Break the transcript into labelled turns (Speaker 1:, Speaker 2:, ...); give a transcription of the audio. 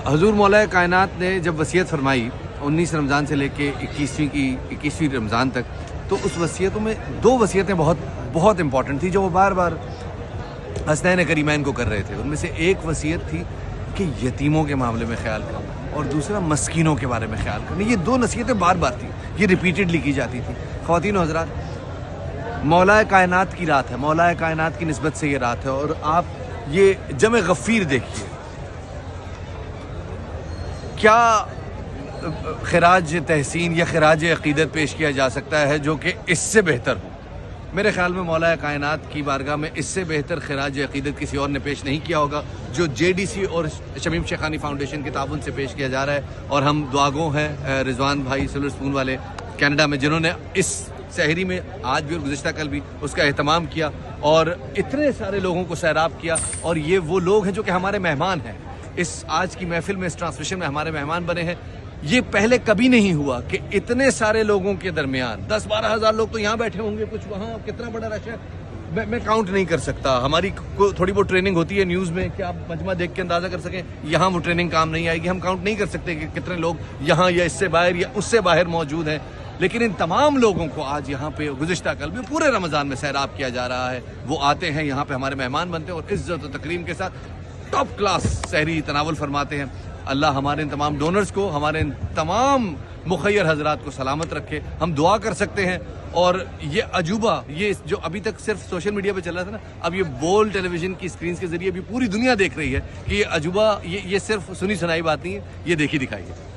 Speaker 1: حضور مولا کائنات نے جب وصیت فرمائی 19 رمضان سے لے کے 21ویں رمضان تک، تو اس وصیتوں میں دو وصیتیں بہت امپورٹنٹ تھی جو وہ بار بار حسنین کریمین کو کر رہے تھے. ان میں سے ایک وصیت تھی کہ یتیموں کے معاملے میں خیال کرنا، اور دوسرا مسکینوں کے بارے میں خیال کرنا. یہ دو نصیحتیں بار بار تھیں، یہ ریپیٹڈلی کی جاتی تھی. خواتین و حضرات، مولا کائنات کی رات ہے، مولا کائنات کی نسبت سے یہ رات ہے، اور آپ یہ جمع غفیر دیکھیے. کیا خراج تحسین یا خراج عقیدت پیش کیا جا سکتا ہے جو کہ اس سے بہتر ہو؟ میرے خیال میں مولا کائنات کی بارگاہ میں اس سے بہتر خراج عقیدت کسی اور نے پیش نہیں کیا ہوگا، جو JDC اور شمیم شیخانی فاؤنڈیشن کے تعاون سے پیش کیا جا رہا ہے. اور ہم دعاگو ہیں رضوان بھائی سلور سپون والے کینیڈا میں، جنہوں نے اس سحری میں آج بھی اور گزشتہ کل بھی اس کا اہتمام کیا اور اتنے سارے لوگوں کو سیراب کیا. اور یہ وہ لوگ ہیں جو کہ ہمارے مہمان ہیں، اس آج کی محفل میں، اس ٹرانسمیشن میں ہمارے مہمان بنے ہیں. یہ پہلے کبھی نہیں ہوا کہ اتنے سارے لوگوں کے درمیان 10-12 ہزار لوگ تو یہاں بیٹھے ہوں گے، کچھ وہاں، کتنا بڑا رش ہے میں کاؤنٹ نہیں کر سکتا. ہماری تھوڑی بہت ٹریننگ ہوتی ہے نیوز میں کہ آپ مجمع دیکھ کے اندازہ کر سکیں، یہاں وہ ٹریننگ کام نہیں آئے گی. ہم کاؤنٹ نہیں کر سکتے کہ کتنے لوگ یہاں یا اس سے باہر یا اس سے باہر موجود ہیں. لیکن ان تمام لوگوں کو آج یہاں پہ گزشتہ کل بھی پورے رمضان میں سیراب کیا جا رہا ہے. وہ آتے ہیں یہاں پہ ہمارے مہمان بنتے ہیں اور عزت و تکریم کے ساتھ ٹاپ کلاس سحری تناول فرماتے ہیں. اللہ ہمارے ان تمام ڈونرز کو، ہمارے ان تمام مخیر حضرات کو سلامت رکھے. ہم دعا کر سکتے ہیں. اور یہ عجوبہ، یہ جو ابھی تک صرف سوشل میڈیا پہ چل رہا تھا نا، اب یہ بول ٹیلی ویژن کی اسکرینز کے ذریعے بھی پوری دنیا دیکھ رہی ہے کہ یہ عجوبہ، یہ صرف سنی سنائی بات نہیں ہے، یہ دیکھی دکھائی ہے.